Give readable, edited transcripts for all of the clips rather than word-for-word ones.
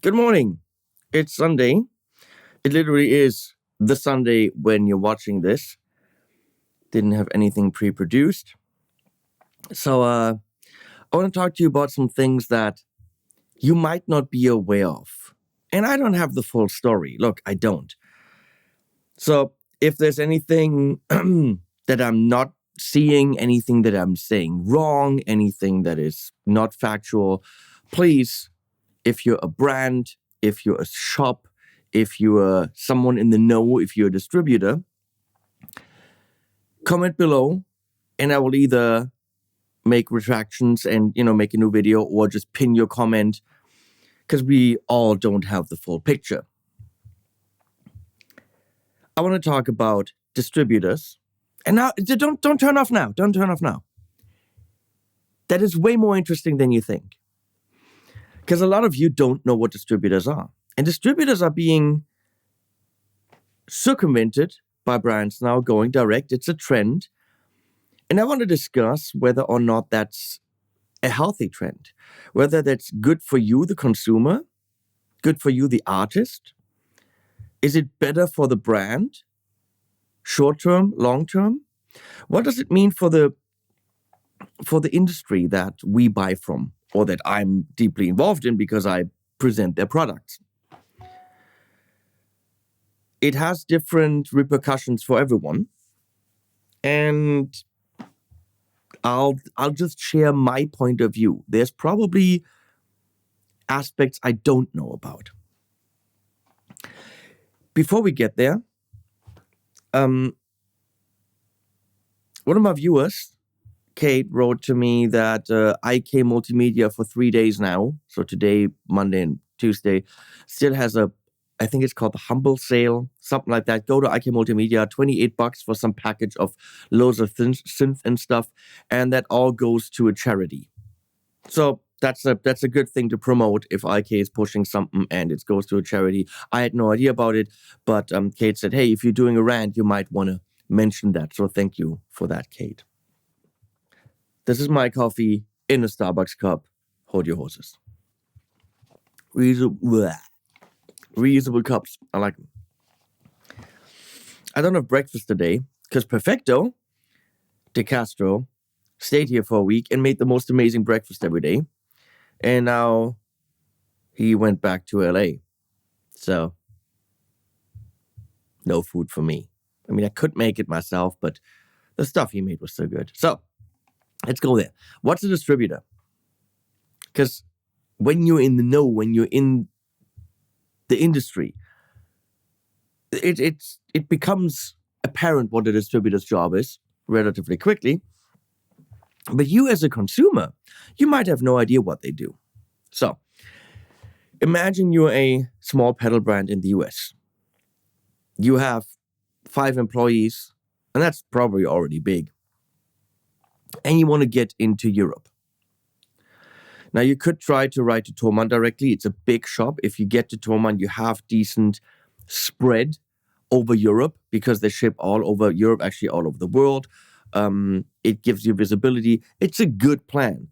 Good morning. It's Sunday. It literally is the Sunday when you're watching this. Didn't have anything pre-produced. So I want to talk to you about some things that you might not be aware of. And I don't have the full story. Look, I don't. So if there's anything that I'm not seeing, anything that I'm saying wrong, anything that is not factual, please, if you're a brand, if you're a shop, if you're someone in the know, if you're a distributor, comment below and I will either make retractions and, make a new video or just pin your comment because we all don't have the full picture. I want to talk about distributors. And now, don't turn off now. Don't turn off now. That is way more interesting than you think. Because a lot of you don't know what distributors are. And distributors are being circumvented by brands now going direct. It's a trend. And I want to discuss whether or not that's a healthy trend. Whether that's good for you, the consumer, good for you, the artist. Is it better for the brand? Short term, long term? What does it mean for the industry that we buy from or that I'm deeply involved in because I present their products? It has different repercussions for everyone. And I'll just share my point of view. There's probably aspects I don't know about. Before we get there, one of my viewers, Kate, wrote to me that IK Multimedia for 3 days now, so today, Monday and Tuesday, still has I think it's called the Humble Sale, something like that. Go to IK Multimedia, $28 for some package of loads of synth and stuff, and that all goes to a charity. So that's a good thing to promote if IK is pushing something and it goes to a charity. I had no idea about it, but Kate said, hey, if you're doing a rant, you might want to mention that. So thank you for that, Kate. This is my coffee in a Starbucks cup. Hold your horses. Reusable cups. I like them. I don't have breakfast today because Perfecto De Castro stayed here for a week and made the most amazing breakfast every day. And now he went back to LA. So no food for me. I mean, I could make it myself, but the stuff he made was so good. So let's go there. What's a distributor? Because when you're in the know, when you're in the industry, it becomes apparent what a distributor's job is relatively quickly. But you as a consumer, you might have no idea what they do. So imagine you're a small pedal brand in the US. You have 5 employees, and that's probably already big. And you want to get into Europe. Now, you could try to write to Thomann directly. It's a big shop. If you get to Thomann, you have decent spread over Europe because they ship all over Europe, actually all over the world. It gives you visibility. It's a good plan.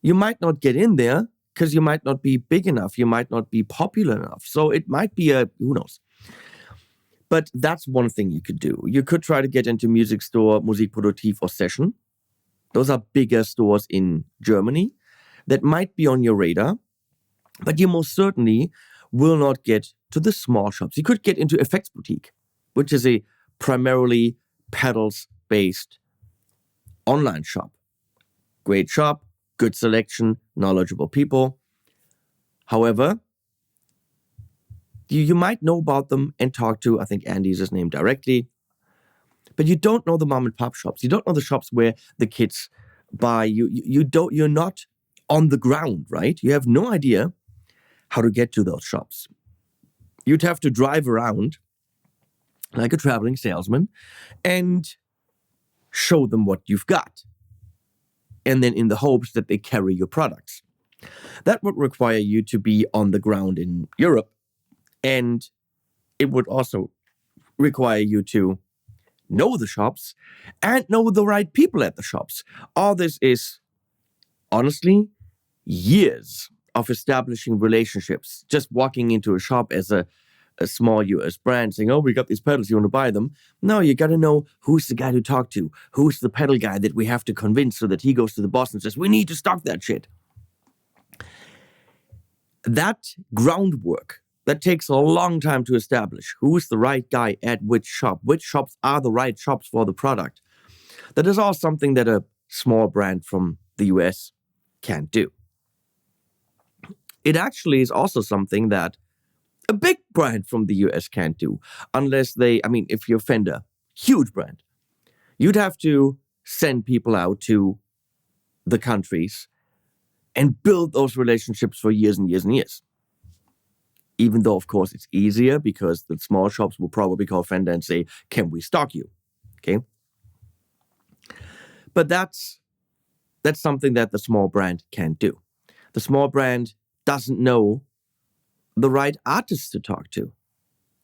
You might not get in there because you might not be big enough. You might not be popular enough. So it might be who knows. But that's one thing you could do. You could try to get into Music Store, Musikproduktiv or Session. Those are bigger stores in Germany that might be on your radar, but you most certainly will not get to the small shops. You could get into Effects Boutique, which is a primarily pedals-based online shop. Great shop, good selection, knowledgeable people. However, you might know about them and talk to, I think Andy is his name, directly, but you don't know the mom and pop shops. You don't know the shops where the kids buy. You're not on the ground, right? You have no idea how to get to those shops. You'd have to drive around like a traveling salesman and show them what you've got. And then in the hopes that they carry your products. That would require you to be on the ground in Europe. And it would also require you to know the shops and know the right people at the shops. All this is, honestly, years of establishing relationships. Just walking into a shop as a small US brand saying, oh, we got these pedals, you want to buy them? No, you got to know who's the guy to talk to. Who's the pedal guy that we have to convince so that he goes to the boss and says, we need to stock that shit. That groundwork, that takes a long time to establish. Who's the right guy at which shop? Which shops are the right shops for the product? That is all something that a small brand from the US can't do. It actually is also something that a big brand from the US can't do. Unless if you're Fender, huge brand, you'd have to send people out to the countries and build those relationships for years and years and years. Even though, of course, it's easier because the small shops will probably call Fender and say, can we stock you? Okay. But that's something that the small brand can't do. The small brand doesn't know the right artists to talk to.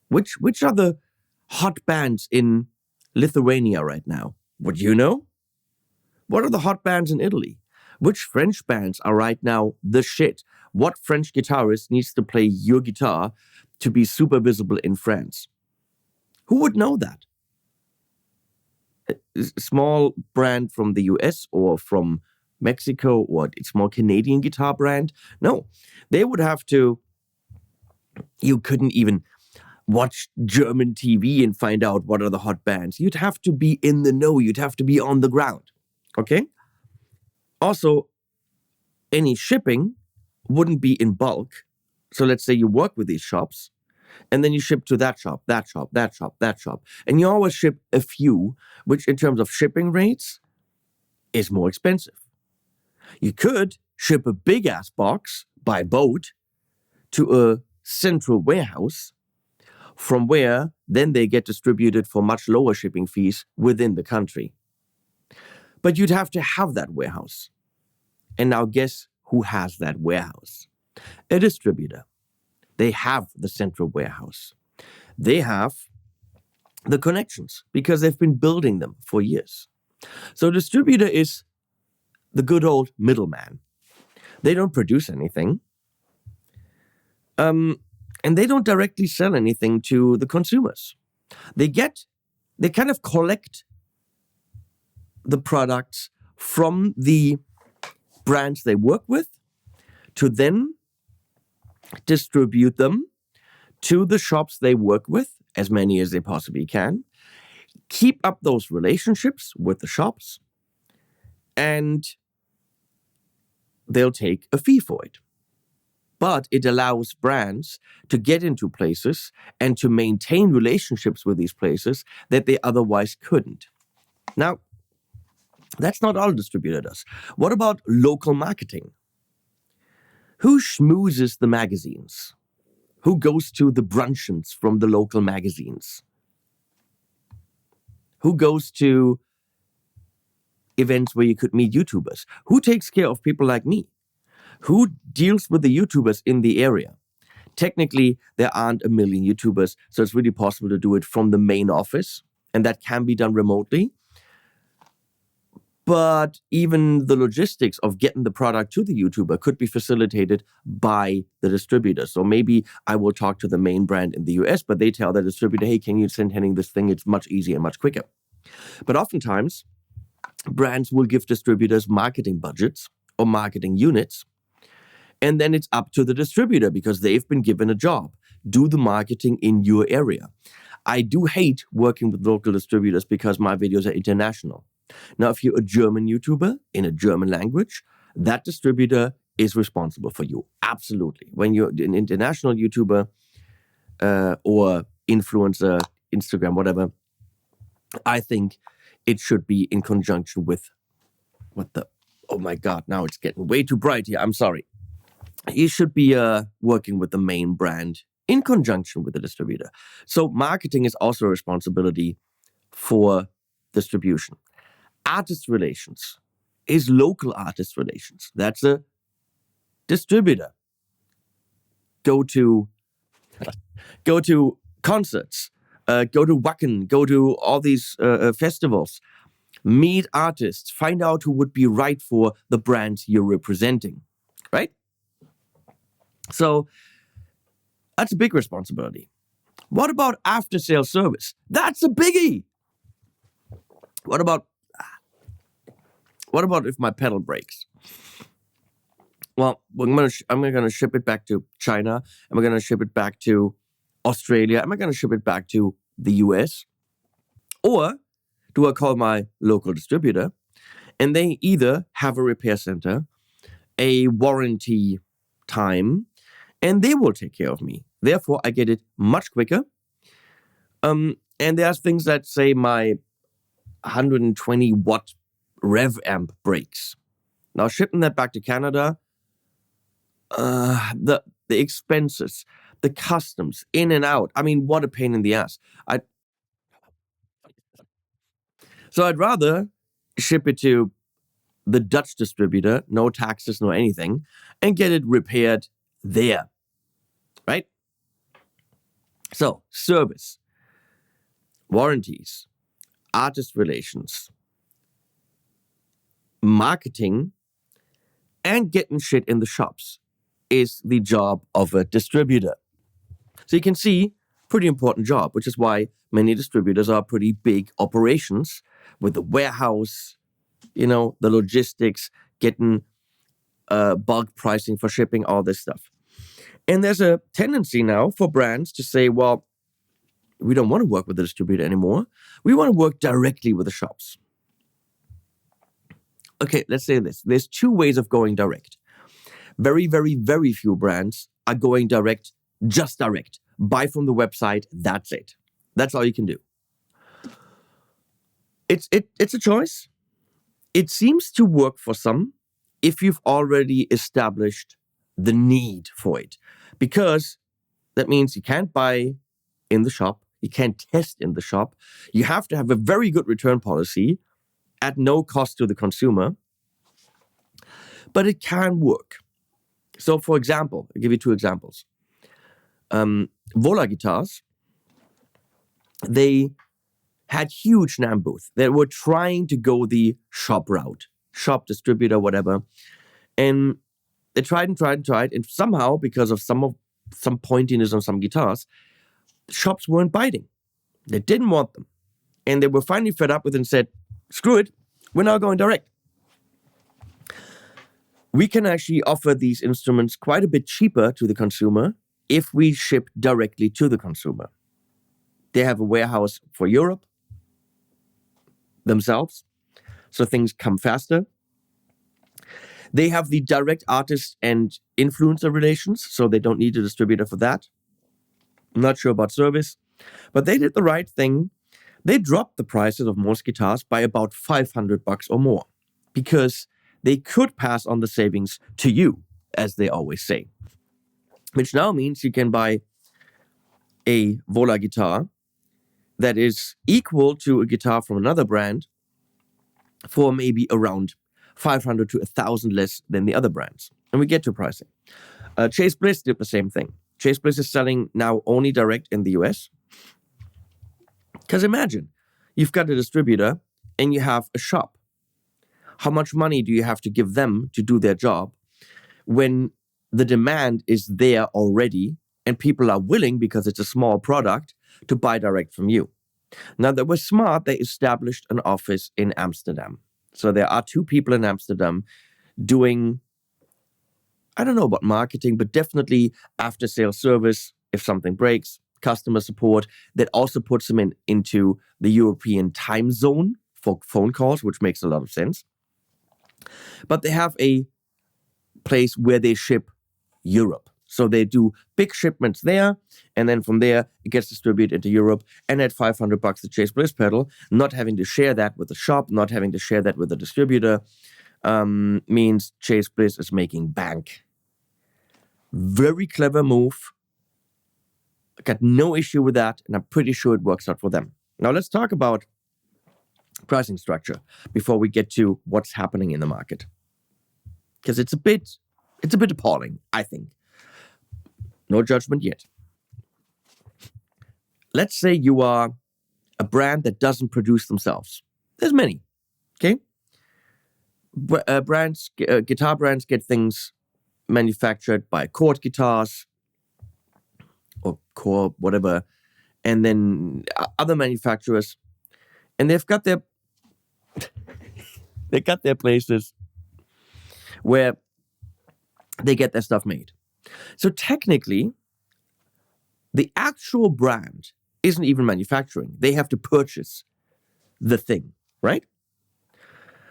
Which are the hot bands in Lithuania right now? Would you know? What are the hot bands in Italy? Which French bands are right now the shit? What French guitarist needs to play your guitar to be super visible in France? Who would know that? A small brand from the US or from Mexico or a small Canadian guitar brand? No, they would have to. You couldn't even watch German TV and find out what are the hot bands. You'd have to be in the know. You'd have to be on the ground. Okay? Also, any shipping wouldn't be in bulk. So let's say you work with these shops, and then you ship to that shop, that shop, that shop, that shop. And you always ship a few, which in terms of shipping rates is more expensive. You could ship a big-ass box by boat to a central warehouse, from where then they get distributed for much lower shipping fees within the country. But you'd have to have that warehouse. And now guess who has that warehouse? A distributor. They have the central warehouse. They have the connections because they've been building them for years. So a distributor is the good old middleman. They don't produce anything. And they don't directly sell anything to the consumers. They kind of collect the products from the brands they work with to then distribute them to the shops they work with, as many as they possibly can, keep up those relationships with the shops, and they'll take a fee for it. But it allows brands to get into places and to maintain relationships with these places that they otherwise couldn't. Now, that's not all a distributor does. What about local marketing? Who schmoozes the magazines? Who goes to the bruncheons from the local magazines? Who goes to events where you could meet YouTubers? Who takes care of people like me? Who deals with the YouTubers in the area? Technically, there aren't a million YouTubers, so it's really possible to do it from the main office, and that can be done remotely. But even the logistics of getting the product to the YouTuber could be facilitated by the distributor. So maybe I will talk to the main brand in the US, but they tell the distributor, hey, can you send Henning this thing? It's much easier and much quicker. But oftentimes, brands will give distributors marketing budgets or marketing units, and then it's up to the distributor because they've been given a job. Do the marketing in your area. I do hate working with local distributors because my videos are international. Now, if you're a German YouTuber in a German language, that distributor is responsible for you. Absolutely. When you're an international YouTuber or influencer, Instagram, whatever, I think it should be in conjunction with oh my God, now it's getting way too bright here. I'm sorry. You should be working with the main brand in conjunction with the distributor. So marketing is also a responsibility for distribution. Artist relations is local artist relations. That's a distributor. Go to concerts, go to Wacken, go to all these festivals, meet artists, find out who would be right for the brands you're representing, right? So that's a big responsibility. What about after-sales service? That's a biggie. What about if my pedal breaks? Well, I'm gonna ship it back to China. Am I gonna ship it back to Australia? Am I gonna ship it back to the US? Or do I call my local distributor and they either have a repair center, a warranty time, and they will take care of me. Therefore, I get it much quicker. And there's things that say my 120 watt rev amp breaks. Now shipping that back to Canada, the expenses, the customs, in and out. I mean, what a pain in the ass. So I'd rather ship it to the Dutch distributor, no taxes, no anything, and get it repaired there, right? So service, warranties, artist relations, marketing, and getting shit in the shops is the job of a distributor. So you can see, pretty important job, which is why many distributors are pretty big operations with the warehouse, the logistics, getting bulk pricing for shipping, all this stuff. And there's a tendency now for brands to say, well, we don't want to work with the distributor anymore. We want to work directly with the shops. Okay, let's say this. There's two ways of going direct. Very, very, very few brands are going direct, just direct. Buy from the website, that's it. That's all you can do. It's a choice. It seems to work for some if you've already established the need for it. Because that means you can't buy in the shop, you can't test in the shop, you have to have a very good return policy at no cost to the consumer, but it can work. So for example, I'll give you two examples. Vola guitars, they had huge NAMM booth. They were trying to go the shop route, shop distributor, whatever. And they tried and tried and tried. And somehow, because of some pointiness on some guitars, shops weren't biting. They didn't want them. And they were finally fed up with it and said, screw it, we're now going direct. We can actually offer these instruments quite a bit cheaper to the consumer if we ship directly to the consumer. They have a warehouse for Europe themselves, so things come faster. They have the direct artist and influencer relations, so they don't need a distributor for that. I'm not sure about service, but they did the right thing. They dropped the prices of most guitars by about $500 or more because they could pass on the savings to you, as they always say. Which now means you can buy a Vola guitar that is equal to a guitar from another brand for maybe around 500 to 1,000 less than the other brands. And we get to pricing. Chase Bliss did the same thing. Chase Bliss is selling now only direct in the US. Because imagine, you've got a distributor and you have a shop. How much money do you have to give them to do their job when the demand is there already and people are willing, because it's a small product, to buy direct from you? Now, they were smart. They established an office in Amsterdam. So there are two people in Amsterdam doing, I don't know about marketing, but definitely after-sales service if something breaks, customer support. That also puts them into the European time zone for phone calls, which makes a lot of sense. But they have a place where they ship Europe. So they do big shipments there, and then from there, it gets distributed into Europe. And at $500 the Chase Bliss pedal, not having to share that with the shop, not having to share that with the distributor, means Chase Bliss is making bank. Very clever move. I got no issue with that, and I'm pretty sure it works out for them. Now let's talk about pricing structure before we get to what's happening in the market. Because it's a bit appalling, I think. No judgment yet. Let's say you are a brand that doesn't produce themselves. There's many, okay? Guitar brands get things manufactured by Chord Guitars or Core, whatever, and then other manufacturers, and they've got their places where they get their stuff made. So technically, the actual brand isn't even manufacturing. They have to purchase the thing, right?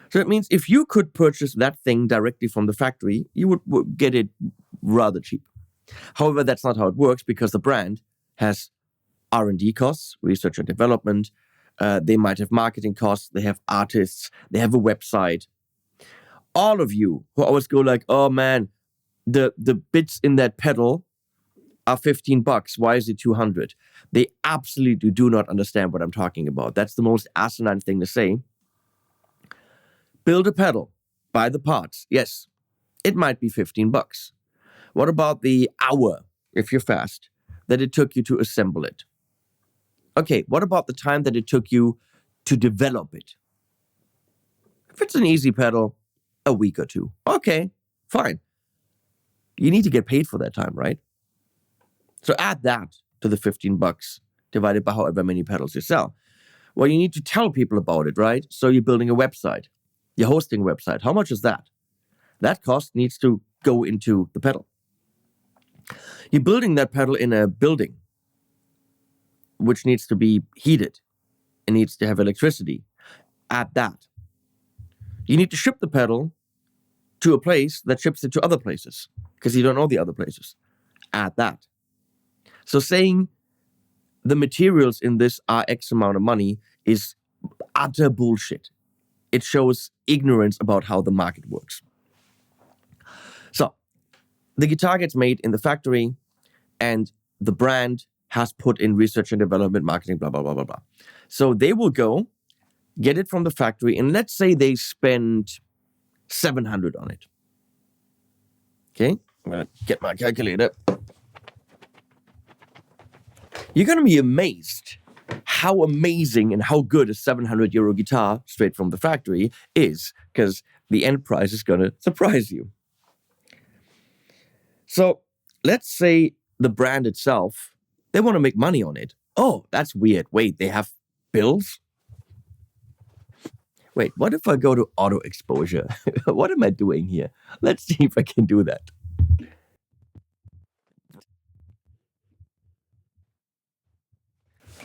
So it means if you could purchase that thing directly from the factory, you would get it rather cheap. However, that's not how it works, because the brand has R&D costs, research and development. They might have marketing costs. They have artists. They have a website. All of you who always go like, oh man, the bits in that pedal are $15. Why is it $200? They absolutely do not understand what I'm talking about. That's the most asinine thing to say. Build a pedal, buy the parts. Yes, it might be $15. What about the hour, if you're fast, that it took you to assemble it? Okay, what about the time that it took you to develop it? If it's an easy pedal, a week or two. Okay, fine. You need to get paid for that time, right? So add that to the $15 divided by however many pedals you sell. Well, you need to tell people about it, right? So you're building a website. You're hosting a website. How much is that? That cost needs to go into the pedal. You're building that pedal in a building, which needs to be heated. It needs to have electricity. Add that. You need to ship the pedal to a place that ships it to other places, because you don't know the other places. Add that. So saying the materials in this are X amount of money is utter bullshit. It shows ignorance about how the market works. So the guitar gets made in the factory, and the brand has put in research and development, marketing, blah, blah, blah, blah, blah. So they will go get it from the factory, and let's say they spend $700 on it. Okay, I'm going to get my calculator. You're going to be amazed how amazing and how good a €700 guitar straight from the factory is, because the end price is going to surprise you. So let's say the brand itself, they want to make money on it. Oh, that's weird. Wait, they have bills? Wait, what if I go to auto exposure? What am I doing here? Let's see if I can do that.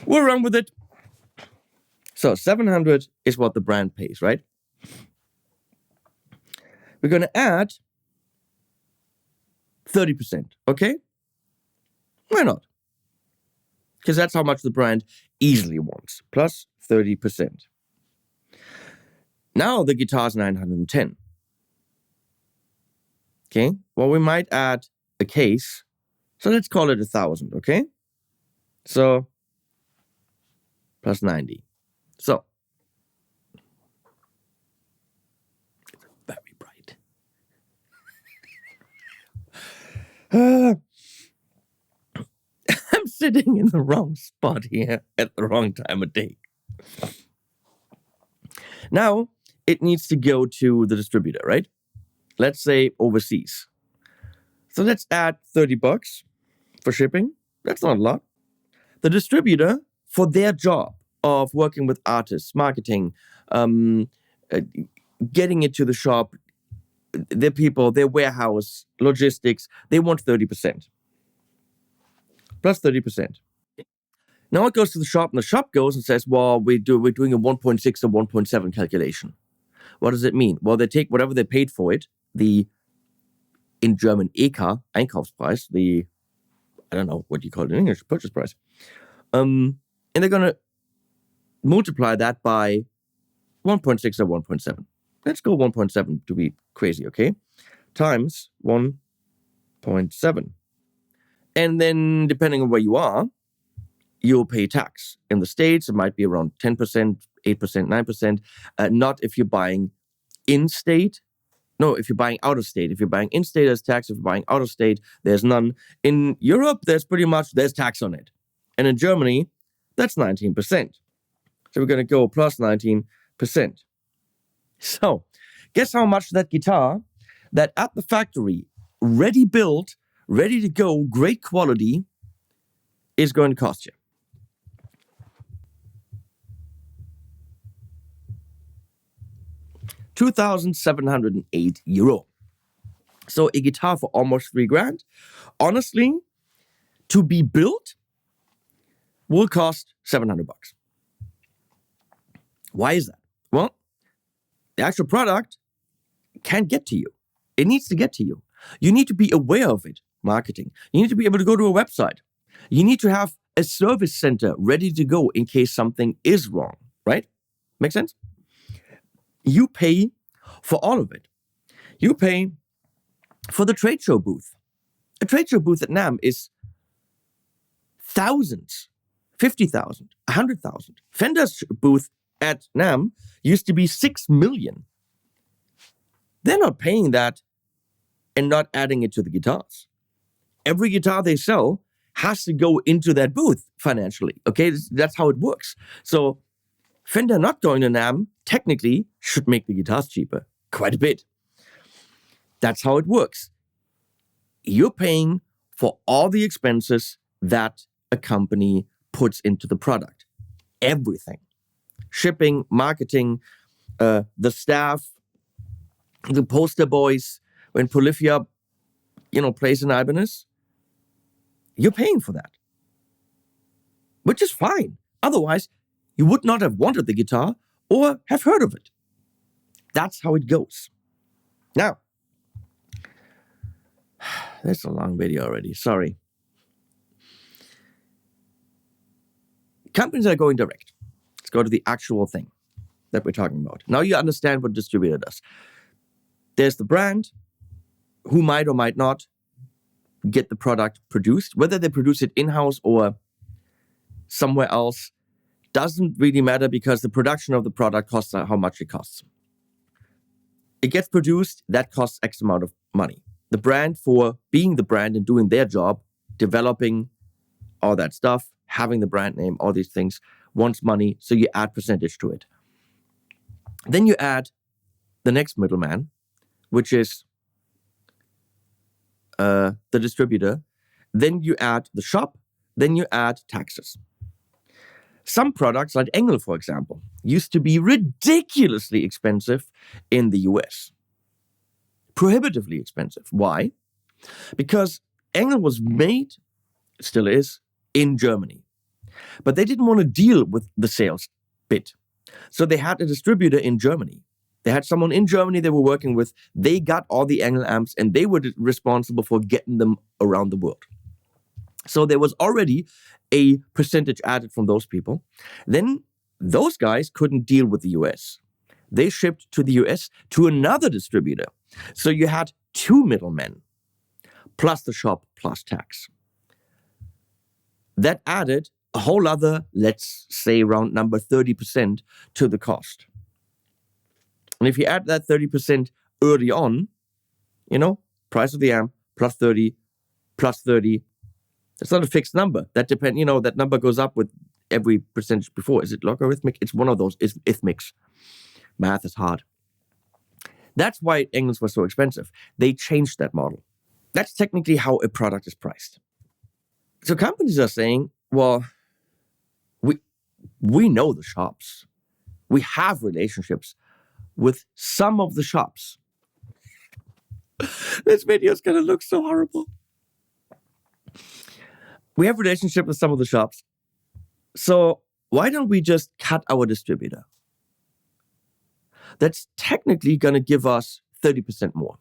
We'll run with it. So $700 is what the brand pays, right? We're going to add 30%, okay? Why not? Because that's how much the brand easily wants, plus 30%. Now the guitar's $910. Okay, well, we might add a case, so let's call it $1,000, okay? So, plus 90. So, it's very bright. I'm sitting in the wrong spot here at the wrong time of day. Now, it needs to go to the distributor, right? Let's say overseas. So let's add $30 for shipping. That's not a lot. The distributor, for their job of working with artists, marketing, getting it to the shop, their people, their warehouse, logistics, they want 30%. Plus 30%. Now it goes to the shop, and the shop goes and says, well, we're doing a 1.6 or 1.7 calculation. What does it mean? Well, they take whatever they paid for it, the, in German, EK, Einkaufspreis, the, I don't know what you call it in English, purchase price. And they're going to multiply that by 1.6 or 1.7. Let's go 1.7 to be crazy, okay? Times 1.7. And then, depending on where you are, you'll pay tax. In the States, it might be around 10%, 8%, 9%. Not if you're buying in-state. No, if you're buying out-of-state. If you're buying in-state, there's tax. If you're buying out-of-state, there's none. In Europe, there's tax on it. And in Germany, that's 19%. So we're going to go plus 19%. So, guess how much that guitar that at the factory ready built, ready to go, great quality is going to cost you. €2,708. So a guitar for almost $3,000. Honestly, to be built will cost $700. Why is that? Well, the actual product can't get to you. It needs to get to you. You need to be aware of it, marketing. You need to be able to go to a website. You need to have a service center ready to go in case something is wrong, right? Make sense? You pay for all of it. You pay for the trade show booth. A trade show booth at NAMM is thousands, 50,000, 100,000. Fender's booth at NAMM used to be 6 million. They're not paying that and not adding it to the guitars. Every guitar they sell has to go into that booth financially. Okay, that's how it works. So Fender not going to NAMM technically should make the guitars cheaper quite a bit. That's how it works. You're paying for all the expenses that a company puts into the product. Everything. Shipping, marketing, the staff, the poster boys. When Polyphia, plays in Ibanez, you're paying for that. Which is fine. Otherwise, you would not have wanted the guitar or have heard of it. That's how it goes. Now, that's a long video already. Sorry. Companies are going direct. Let's go to the actual thing that we're talking about. Now you understand what distributor does. There's the brand who might or might not get the product produced. Whether they produce it in-house or somewhere else doesn't really matter because the production of the product costs how much it costs. It gets produced, that costs X amount of money. The brand, for being the brand and doing their job, developing all that stuff, having the brand name, all these things, wants money, so you add percentage to it. Then you add the next middleman, which is the distributor. Then you add the shop. Then you add taxes. Some products, like Engel, for example, used to be ridiculously expensive in the US. Prohibitively expensive. Why? Because Engel was made, still is, in Germany. But they didn't want to deal with the sales bit. So they had a distributor in Germany. They had someone in Germany they were working with. They got all the Engel amps and they were responsible for getting them around the world. So there was already a percentage added from those people. Then those guys couldn't deal with the US. They shipped to the US to another distributor. So you had two middlemen, plus the shop, plus tax. That added a whole other, let's say round number 30% to the cost. And if you add that 30% early on, price of the amp, plus 30, plus 30, it's not a fixed number. That depends, that number goes up with every percentage before. Is it logarithmic? It's one of those ithmics. Math is hard. That's why Engels was so expensive. They changed that model. That's technically how a product is priced. So companies are saying, well, we know the shops. We have relationships with some of the shops. This video is going to look so horrible. We have relationship with some of the shops. So why don't we just cut our distributor? That's technically going to give us 30% more.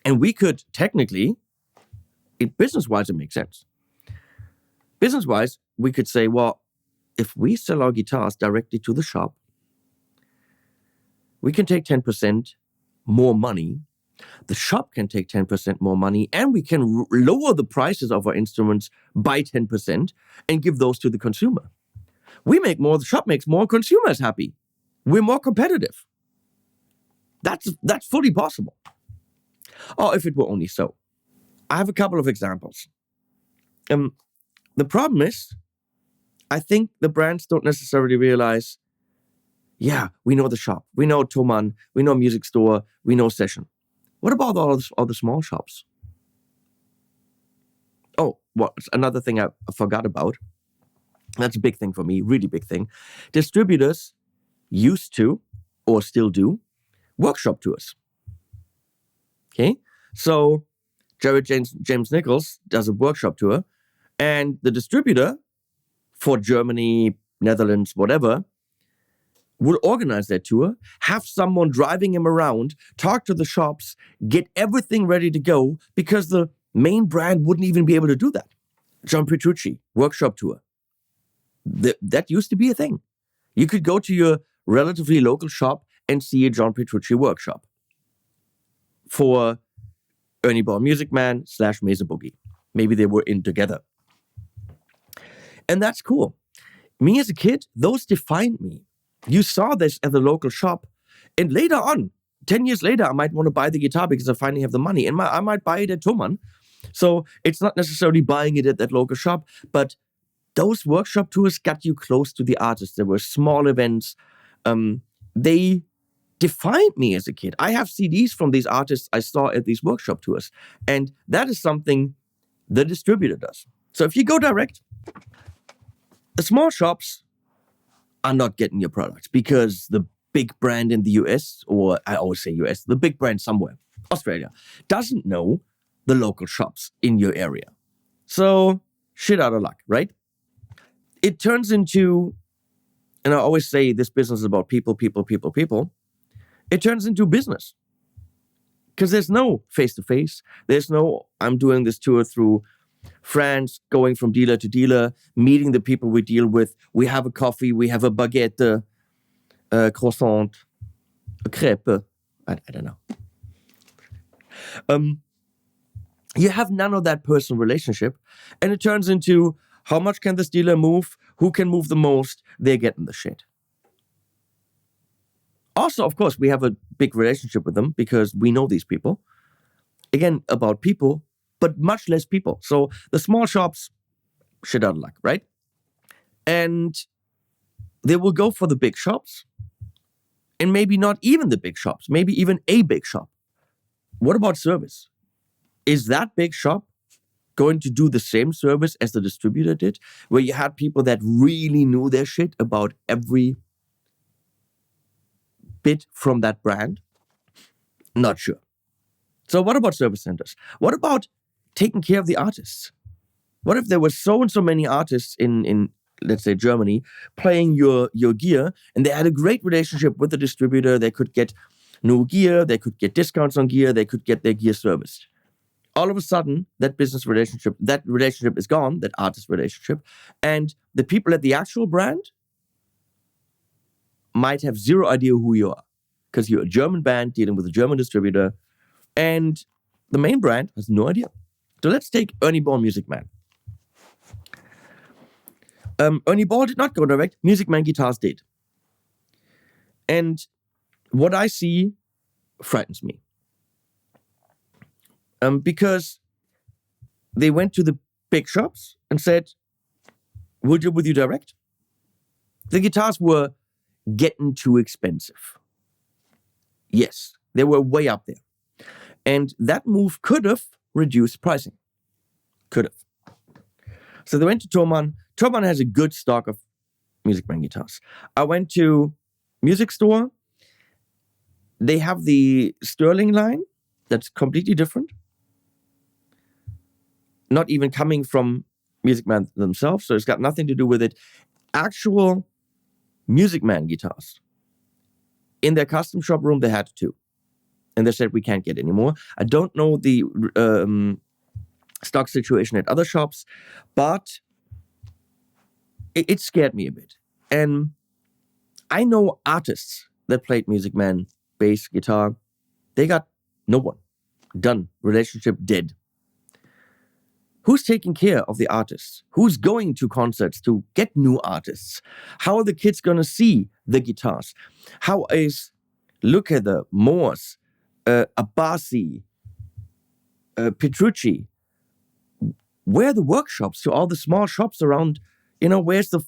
And we could technically, business-wise, it makes sense. Business-wise, we could say, well, if we sell our guitars directly to the shop, we can take 10% more money. The shop can take 10% more money, and we can lower the prices of our instruments by 10% and give those to the consumer. We make more, the shop makes more, consumers happy. We're more competitive. That's fully possible. Or if it were only so. I have a couple of examples. The problem is, I think the brands don't necessarily realize, we know the shop, we know Thomann, we know Music Store, we know Session. What about all the small shops? Oh, another thing I forgot about. That's a big thing for me, really big thing. Distributors used to, or still do, workshop tours. Okay? So Jared James Nichols does a workshop tour, and the distributor for Germany, Netherlands, whatever, would organize that tour, have someone driving him around, talk to the shops, get everything ready to go, because the main brand wouldn't even be able to do that. John Petrucci, workshop tour. That used to be a thing. You could go to your relatively local shop and see a John Petrucci workshop for Ernie Ball Music Man / Mesa Boogie. Maybe they were in together. And that's cool. Me as a kid, those defined me. You saw this at the local shop, and later on, 10 years later, I might want to buy the guitar because I finally have the money, and I might buy it at Thomann. So it's not necessarily buying it at that local shop, but those workshop tours got you close to the artists. There were small events. They defined me as a kid. I have CDs from these artists I saw at these workshop tours, and that is something the distributor does. So if you go direct, the small shops are not getting your products because the big brand in the US, or I always say US, the big brand somewhere, Australia, doesn't know the local shops in your area. So shit out of luck, right? It turns into, and I always say this business is about people. It turns into business. Because there's no face-to-face. There's no, I'm doing this tour through France, going from dealer to dealer, meeting the people we deal with. We have a coffee, we have a baguette, a croissant, a crepe. I don't know. You have none of that personal relationship, and it turns into, how much can this dealer move? Who can move the most? They're getting the shit. Also, of course, we have a big relationship with them because we know these people. Again, about people, but much less people. So the small shops, shit out of luck, right? And they will go for the big shops, and maybe not even the big shops, maybe even a big shop. What about service? Is that big shop going to do the same service as the distributor did, where you had people that really knew their shit about every bit from that brand? Not sure. So what about service centers? What about taking care of the artists? What if there were so and so many artists in let's say Germany playing your gear, and they had a great relationship with the distributor? They could get new gear, they could get discounts on gear, they could get their gear serviced. All of a sudden, that relationship is gone, that artist relationship, and the people at the actual brand might have zero idea who you are, because you're a German band dealing with a German distributor, and the main brand has no idea. So let's take Ernie Ball Music Man. Ernie Ball did not go direct. Music Man Guitars did. And what I see frightens me. Because they went to the big shops and said, we'll deal with you direct. The guitars were getting too expensive. Yes, they were way up there. And that move could have reduced pricing. Could have. So they went to Thomann. Thomann has a good stock of Music Man guitars. I went to Music Store. They have the Sterling line that's completely different. Not even coming from Music Man themselves, so it's got nothing to do with it. Actual Music Man guitars. In their custom shop room, they had two. And they said, we can't get any more. I don't know the stock situation at other shops, but it scared me a bit. And I know artists that played Music Man, bass, guitar. They got no one. Done. Relationship dead. Who's taking care of the artists? Who's going to concerts to get new artists? How are the kids going to see the guitars? How is Lukather, Morse, Abbasi, Petrucci? Where are the workshops to all the small shops around? Where's the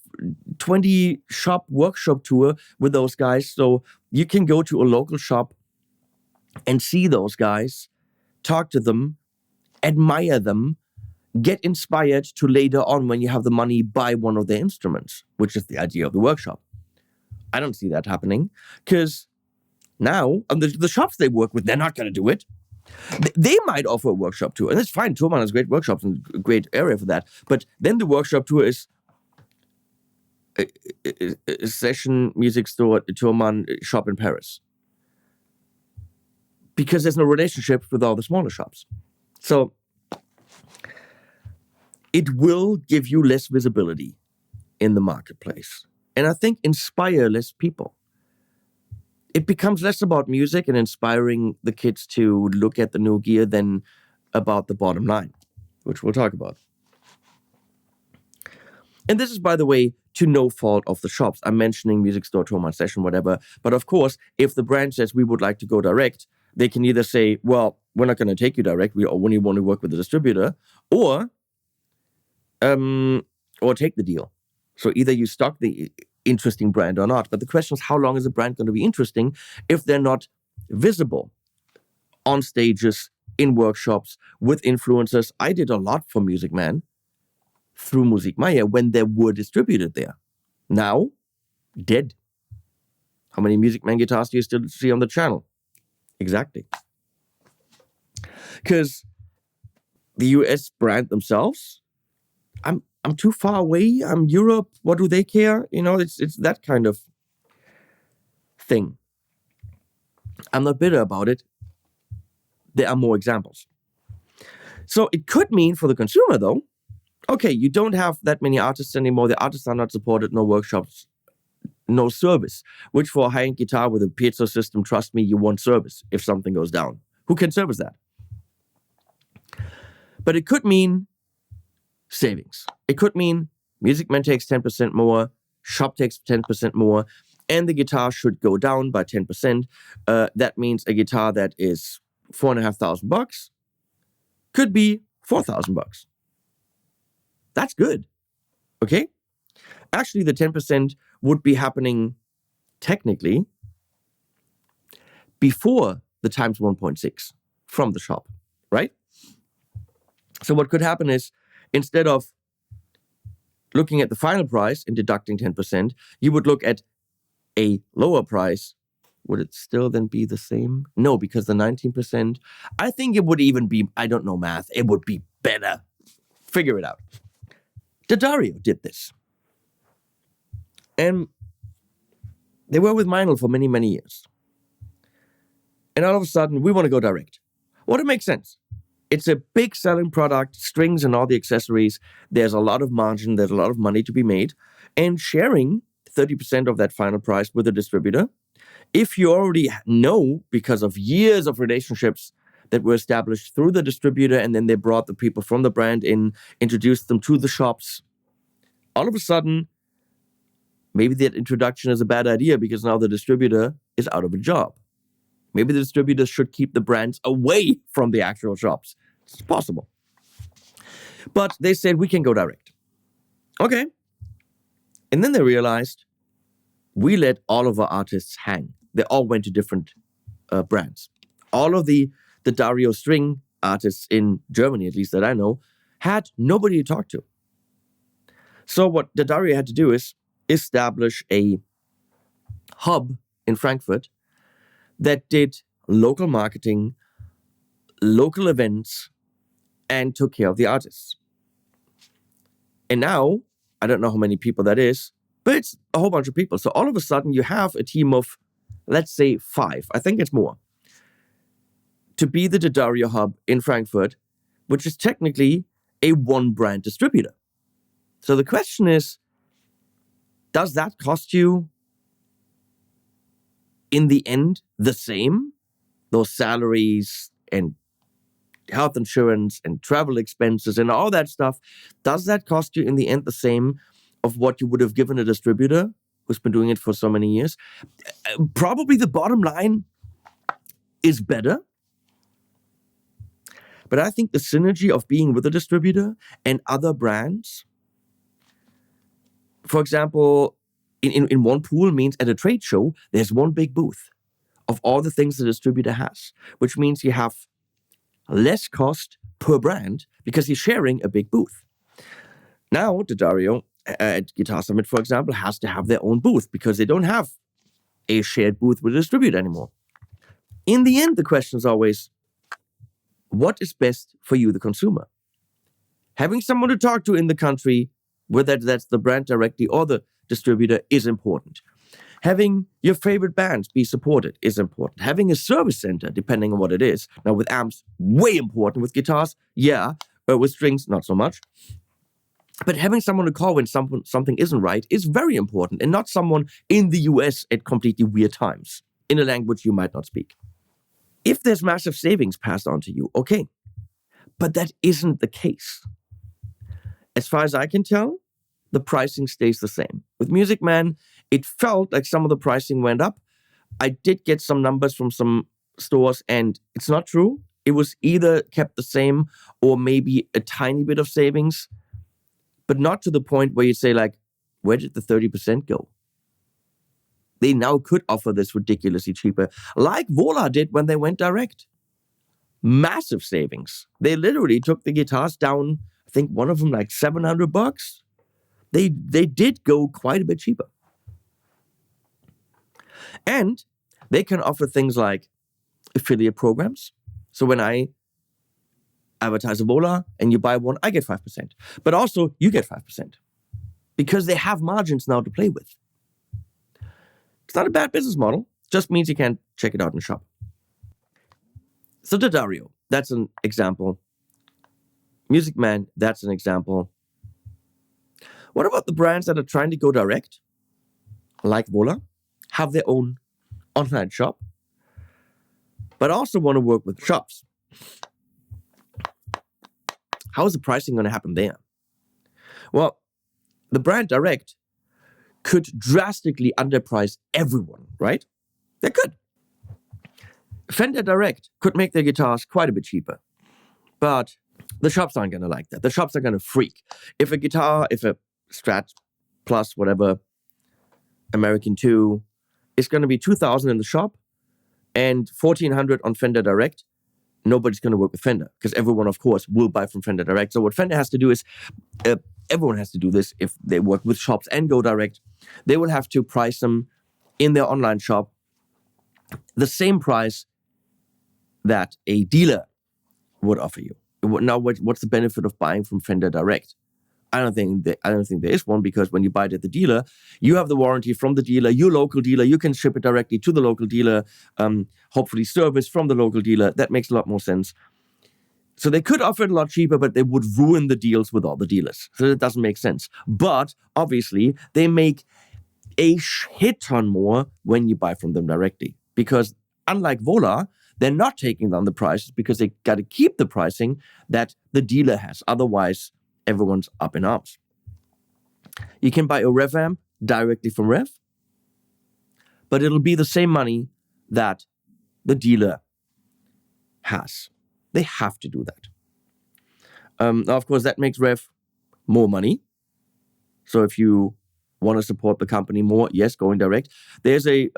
20-shop workshop tour with those guys? So you can go to a local shop and see those guys, talk to them, admire them, get inspired to later on, when you have the money, buy one of their instruments, which is the idea of the workshop. I don't see that happening, because now the shops they work with, they're not going to do it. They might offer a workshop tour, and that's fine. Tourman has great workshops and a great area for that. But then the workshop tour is a session music store at Tourman shop in Paris, because there's no relationship with all the smaller shops. So it will give you less visibility in the marketplace, and I think inspire less people. It becomes less about music and inspiring the kids to look at the new gear than about the bottom line, which we'll talk about. And this is, by the way, to no fault of the shops. I'm mentioning music store, Tourman session, whatever. But of course, if the brand says we would like to go direct, they can either say, well, we're not going to take you direct. We only want to work with the distributor, or take the deal. So either you stock the interesting brand or not. But the question is, how long is a brand going to be interesting if they're not visible on stages, in workshops, with influencers? I did a lot for Music Man through Musikmeier when they were distributed there. Now, dead. How many Music Man guitars do you still see on the channel? Exactly. Because the US brand themselves, I'm too far away. I'm Europe. What do they care? It's that kind of thing. I'm not bitter about it. There are more examples. So it could mean for the consumer, though, okay, you don't have that many artists anymore. The artists are not supported, no workshops, no service. Which for a high-end guitar with a piezo system, trust me, you want service if something goes down. Who can service that? But it could mean savings. It could mean Music Man takes 10% more, shop takes 10% more, and the guitar should go down by 10%. That means a guitar that is $4,500 could be $4,000. That's good. Okay? Actually, the 10% would be happening technically before the times 1.6 from the shop, right? So what could happen is, instead of looking at the final price and deducting 10%, you would look at a lower price. Would it still then be the same? No, because the 19%, I think it would even be, I don't know math, it would be better. Figure it out. D'Addario did this. And they were with Meinl for many, many years. And all of a sudden, we want to go direct. Well, it makes sense. It's a big selling product, strings and all the accessories. There's a lot of margin. There's a lot of money to be made. And sharing 30% of that final price with a distributor, if you already know, because of years of relationships that were established through the distributor, and then they brought the people from the brand in, introduced them to the shops, all of a sudden, maybe that introduction is a bad idea because now the distributor is out of a job. Maybe the distributors should keep the brands away from the actual shops. It's possible. But they said, we can go direct. Okay. And then they realized, we let all of our artists hang. They all went to different brands. All of the Dario string artists in Germany, at least that I know, had nobody to talk to. So what Dario had to do is establish a hub in Frankfurt that did local marketing, local events, and took care of the artists. And now, I don't know how many people that is, but it's a whole bunch of people. So all of a sudden, you have a team of, let's say, 5. I think it's more. To be the D'Addario hub in Frankfurt, which is technically a one-brand distributor. So the question is, does that cost you, in the end, the same? Those salaries and health insurance and travel expenses and all that stuff, does that cost you in the end the same of what you would have given a distributor who's been doing it for so many years? Probably the bottom line is better. But I think the synergy of being with a distributor and other brands, for example, in one pool means at a trade show, there's one big booth of all the things the distributor has, which means you have less cost per brand because you're sharing a big booth. Now, D'Addario at Guitar Summit, for example, has to have their own booth because they don't have a shared booth with a distributor anymore. In the end, the question is always, what is best for you, the consumer? Having someone to talk to in the country, whether that's the brand directly or the distributor, is important. Having your favorite bands be supported is important. Having a service center, depending on what it is. Now, with amps, way important. With guitars, yeah. With strings, not so much. But having someone to call when something isn't right is very important, and not someone in the US at completely weird times, in a language you might not speak. If there's massive savings passed on to you, okay. But that isn't the case. As far as I can tell, the pricing stays the same. With Music Man, it felt like some of the pricing went up. I did get some numbers from some stores, and it's not true. It was either kept the same or maybe a tiny bit of savings, but not to the point where you say, like, where did the 30% go? They now could offer this ridiculously cheaper, like Vola did when they went direct. Massive savings. They literally took the guitars down, I think one of them like $700. They did go quite a bit cheaper. And they can offer things like affiliate programs. So when I advertise a Vola and you buy one, I get 5%. But also you get 5% because they have margins now to play with. It's not a bad business model. Just means you can check it out in the shop. So D'Addario, that's an example. Music Man, that's an example. What about the brands that are trying to go direct, like Vola, have their own online shop, but also want to work with shops? How is the pricing going to happen there? Well, the brand direct could drastically underprice everyone, right? They could. Fender Direct could make their guitars quite a bit cheaper, but the shops aren't going to like that. The shops are going to freak. If a Strat Plus, whatever, American 2, is going to be $2,000 in the shop and $1,400 on Fender Direct, nobody's going to work with Fender because everyone, of course, will buy from Fender Direct. So what Fender has to do is, everyone has to do this if they work with shops and go direct. They will have to price them in their online shop the same price that a dealer would offer you. Now, what's the benefit of buying from Fender Direct? I don't think there is one, because when you buy it at the dealer, you have the warranty from the dealer, your local dealer. You can ship it directly to the local dealer, hopefully service from the local dealer. That makes a lot more sense. So they could offer it a lot cheaper, but they would ruin the deals with all the dealers. So that doesn't make sense. But obviously, they make a shit ton more when you buy from them directly, because unlike Vola, they're not taking down the prices because they got to keep the pricing that the dealer has. Otherwise, everyone's up in arms. You can buy a Rev amp directly from Rev, but it'll be the same money that the dealer has. They have to do that. Now, of course, that makes Rev more money. So if you want to support the company more, yes, going direct. There's a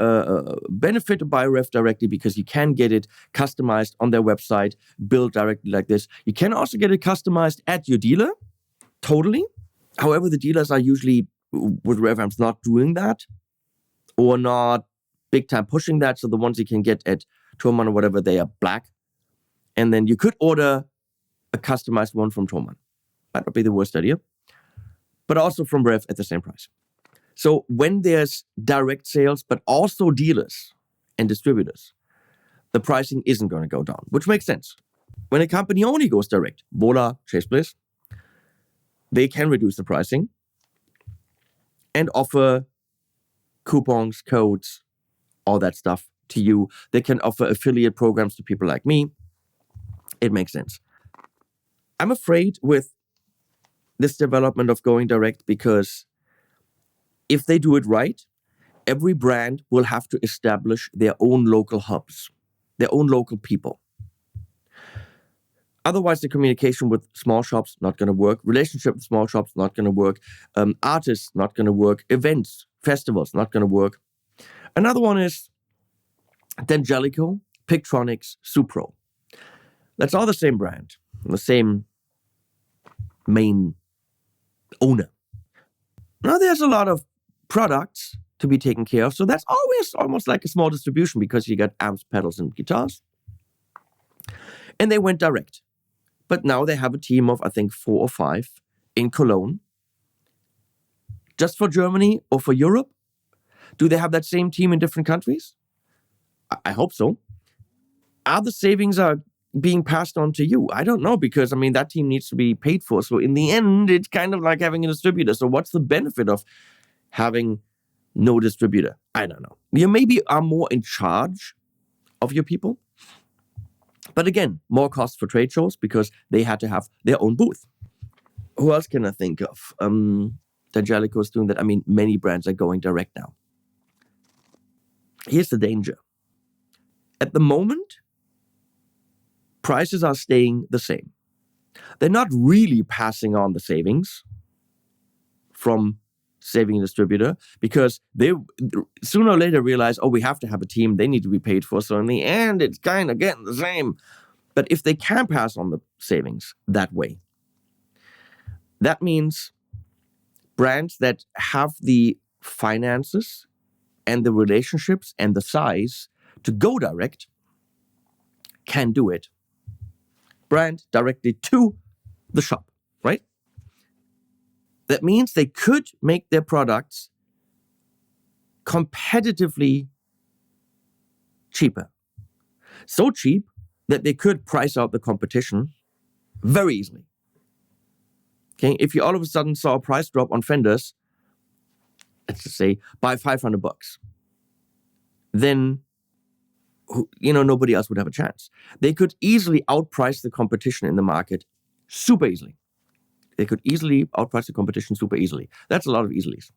benefit to buy Rev directly because you can get it customized on their website, built directly like this. You can also get it customized at your dealer, totally. However, the dealers are usually, with Rev amps, not doing that or not big time pushing that. So the ones you can get at Thomann or whatever, they are black. And then you could order a customized one from Thomann. Might not be the worst idea. But also from Rev at the same price. So when there's direct sales, but also dealers and distributors, the pricing isn't going to go down, which makes sense. When a company only goes direct, Vola, Chase Bliss, they can reduce the pricing and offer coupons, codes, all that stuff to you. They can offer affiliate programs to people like me. It makes sense. I'm afraid with this development of going direct because if they do it right, every brand will have to establish their own local hubs, their own local people. Otherwise, the communication with small shops, not going to work. Relationship with small shops, not going to work. Artists, not going to work. Events, festivals, not going to work. Another one is Dangelico, Pictronics, Supro. That's all the same brand, the same main owner. Now there's a lot of products to be taken care of, so that's always almost like a small distribution because you got amps, pedals, and guitars. And they went direct. But now they have a team of, I think, 4 or 5 in Cologne. Just for Germany or for Europe? Do they have that same team in different countries? I hope so. Are the savings being passed on to you? I don't know, because, that team needs to be paid for. So in the end, it's kind of like having a distributor. So what's the benefit of having no distributor? I don't know. You maybe are more in charge of your people. But again, more cost for trade shows because they had to have their own booth. Who else can I think of? Dangelico is doing that. Many brands are going direct now. Here's the danger. At the moment, prices are staying the same. They're not really passing on the savings from saving a distributor because they sooner or later realize, we have to have a team, they need to be paid for. So in the end, it's kind of getting the same. But if they can pass on the savings that way, that means brands that have the finances and the relationships and the size to go direct can do it. Brand directly to the shop, right? That means they could make their products competitively cheaper. So cheap that they could price out the competition very easily. Okay, if you all of a sudden saw a price drop on Fenders, let's just say by $500, then nobody else would have a chance. They could easily outprice the competition in the market super easily. They could easily outprice the competition super easily. That's a lot of easilies.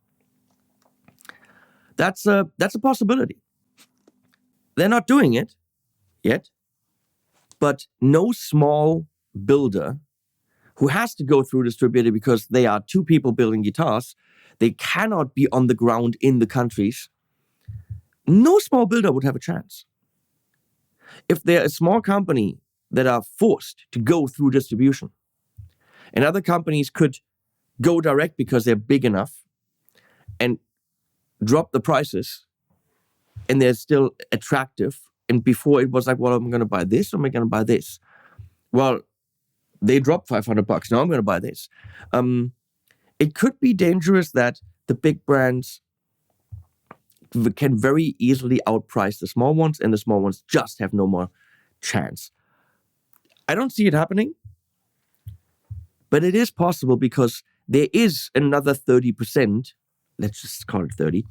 That's a possibility. They're not doing it yet, but no small builder who has to go through a distributor because they are 2 people building guitars, they cannot be on the ground in the countries. No small builder would have a chance. If they're a small company that are forced to go through distribution, and other companies could go direct because they're big enough and drop the prices, and they're still attractive. And before it was like, well, I'm going to buy this or am I going to buy this? Well, they dropped $500. Now I'm going to buy this. It could be dangerous that the big brands can very easily outprice the small ones, and the small ones just have no more chance. I don't see it happening, but it is possible because there is another 30%, let's just call it 30,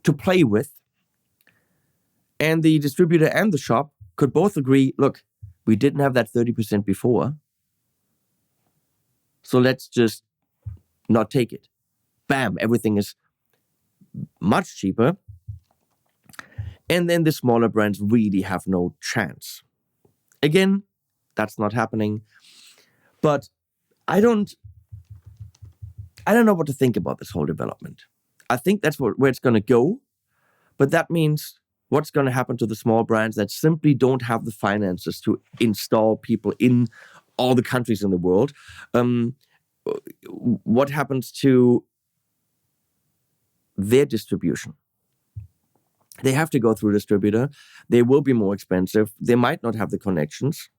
to play with. And the distributor and the shop could both agree, look, we didn't have that 30% before, so let's just not take it. Bam, everything is much cheaper. And then the smaller brands really have no chance. Again, that's not happening. But I don't know what to think about this whole development. I think that's where it's going to go. But that means what's going to happen to the small brands that simply don't have the finances to install people in all the countries in the world? What happens to their distribution? They have to go through a distributor. They will be more expensive. They might not have the connections.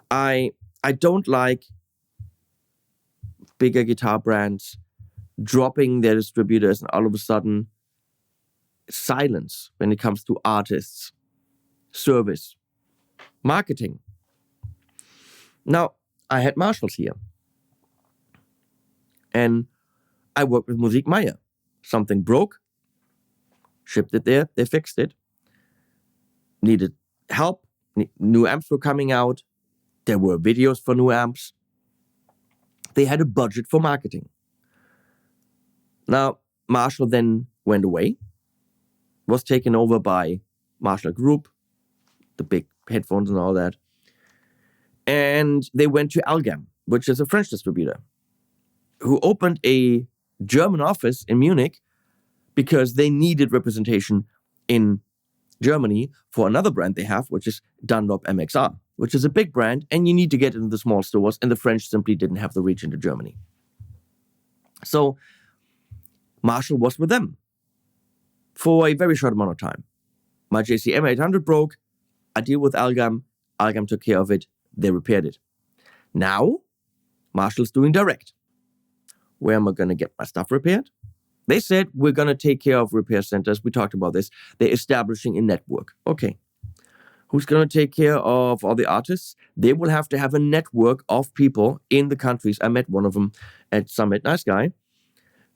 I don't like bigger guitar brands dropping their distributors and all of a sudden silence when it comes to artists, service, marketing. Now, I had Marshalls here. And I worked with Musik Meier. Something broke, shipped it there, they fixed it. Needed help, new amps were coming out, there were videos for new amps. They had a budget for marketing. Now, Marshall then went away, was taken over by Marshall Group, the big headphones and all that. And they went to Algam, which is a French distributor, who opened a German office in Munich because they needed representation in Germany for another brand they have, which is Dunlop MXR, which is a big brand, and you need to get into the small stores, and the French simply didn't have the reach into Germany. So Marshall was with them for a very short amount of time. My JCM 800 broke. I deal with Algam. Algam took care of it. They repaired it. Now, Marshall's doing direct. Where am I going to get my stuff repaired? They said, we're going to take care of repair centers. We talked about this. They're establishing a network. Okay. Who's going to take care of all the artists? They will have to have a network of people in the countries. I met one of them at Summit, nice guy,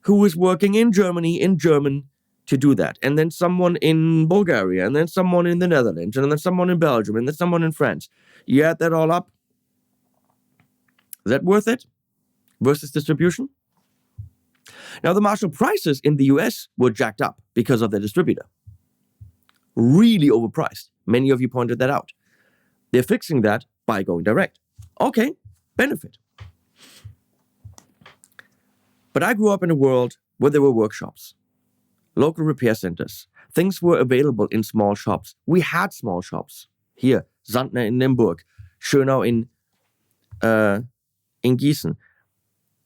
who is working in Germany, in German, to do that. And then someone in Bulgaria, and then someone in the Netherlands, and then someone in Belgium, and then someone in France. You add that all up. Is that worth it? Versus distribution? Now, the Marshall prices in the US were jacked up because of the distributor. Really overpriced. Many of you pointed that out. They're fixing that by going direct. Okay, benefit. But I grew up in a world where there were workshops, local repair centers. Things were available in small shops. We had small shops. Here, Sandner in Limburg, Schönau in Gießen.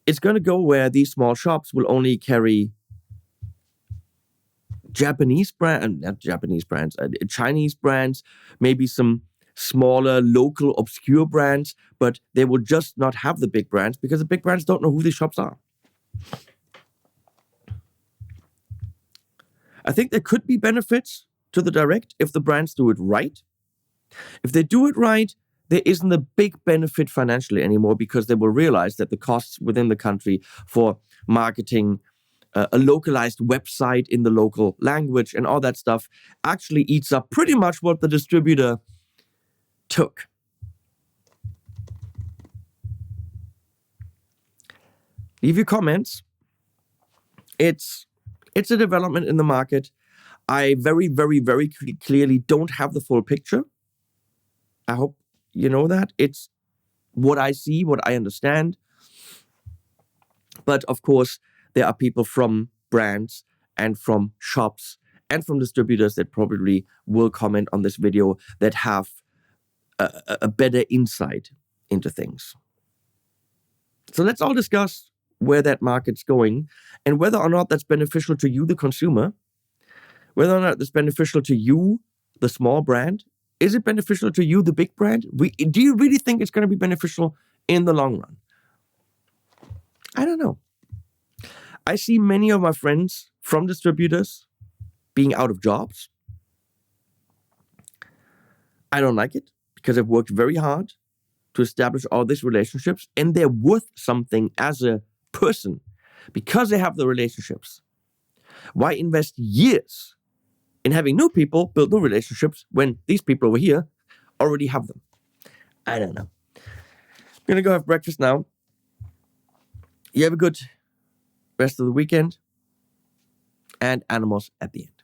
It's going to go where these small shops will only carry Chinese brands, maybe some smaller, local, obscure brands, but they will just not have the big brands because the big brands don't know who these shops are. I think there could be benefits to the direct if the brands do it right. If they do it right, there isn't a big benefit financially anymore because they will realize that the costs within the country for marketing, a localized website in the local language and all that stuff actually eats up pretty much what the distributor took. Leave your comments. It's a development in the market. I very, very, very clearly don't have the full picture. I hope you know that. It's what I see, what I understand. But of course, there are people from brands and from shops and from distributors that probably will comment on this video that have a better insight into things. So let's all discuss where that market's going and whether or not that's beneficial to you, the consumer, whether or not that's beneficial to you, the small brand. Is it beneficial to you, the big brand? Do you really think it's going to be beneficial in the long run? I don't know. I see many of my friends from distributors being out of jobs. I don't like it because I've worked very hard to establish all these relationships and they're worth something as a person because they have the relationships. Why invest years in having new people build new relationships when these people over here already have them? I don't know. I'm going to go have breakfast now. You have a good rest of the weekend and animals at the end.